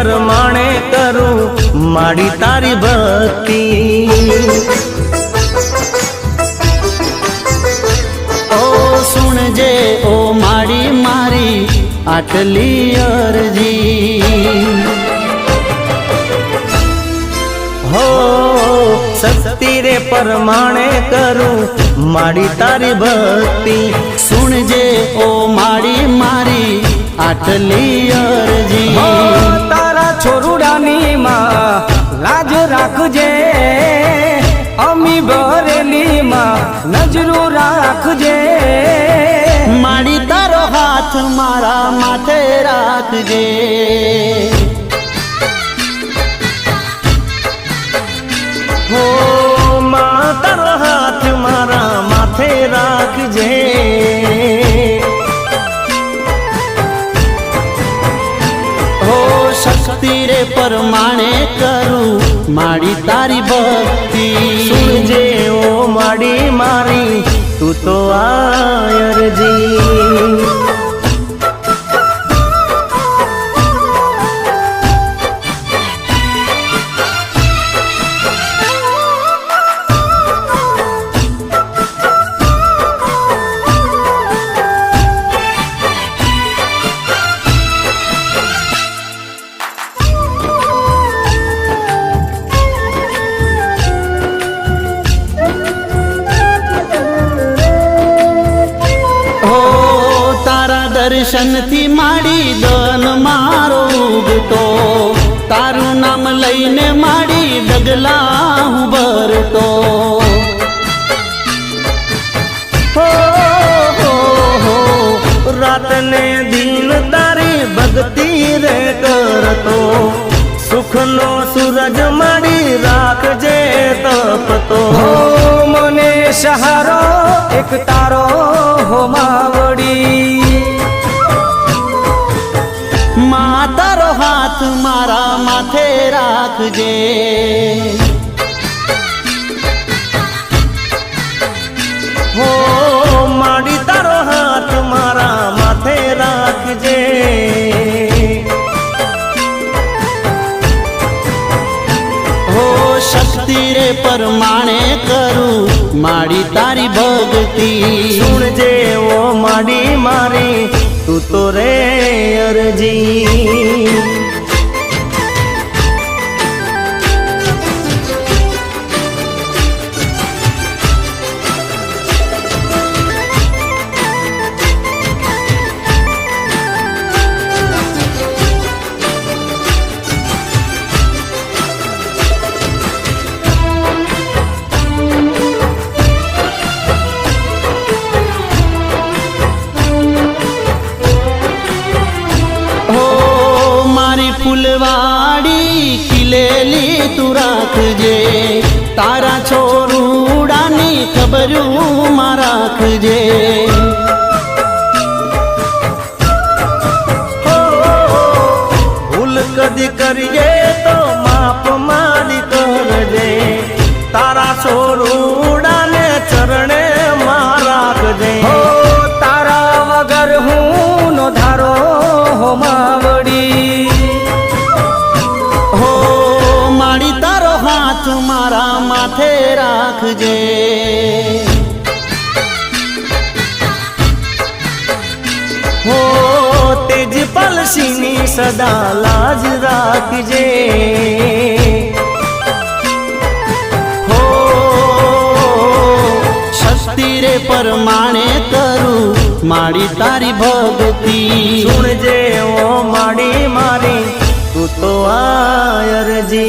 परमाणे करूं माड़ी तारी भक्ति। ओ सुनजे ओ माड़ी मारी आटली अरजी। हो शक्ति रे परमाणे करूं माड़ी तारी भक्ति। सुनजे ओ माड़ी मारी आटली अरजी। हो तारा छोरुडानी मां लाज राखजे, अमी बरेली मां नजरू राखजे। माड़ी तारो हाथ मारा माथे राखजे। हो मां तारो हाथ मारा माथे राखजे। हो शक्ति रे परमाणे करूं माड़ी तारी भक्ति। सुनजे ओ माड़ी मारी तू तो आयरजी। दर्शन थी माड़ी दन मारो उगतो, तारू नाम लईने माड़ी डगला हूँ भरतो। हो रात ने दिन तारी भक्ति रे करतो। सुख नो सूरज माड़ी राखजे तपतो। हो मने सहारो एक तारो हो मावड़ी। तारो हाथ मारा माथे राखजे। हो माड़ी तारो हाथ मारा माथे राखजे। हो शक्ति रे परमाणे करूं माड़ी तारी भक्ति। सुनजे वो माड़ी मारी तू तो रे अरजी। फुलवाड़ी खिलेली तू राखजे। तारा छोरुडानी खबरू मां राखजे। भूल कदी करिए तो माप मारी करजे। तारा छोरुडाने चरणे मां राखजे। हो तारा वगर हूँ नो धारो हो मावड़ी। मारा माथे राखजे। हो तेज पलसीनी सदा लाज राखजे। हो शक्ति रे परमाणे करूं माड़ी तारी भक्ति। सुनजे ओ माड़ी मारी तू तो आयरजी।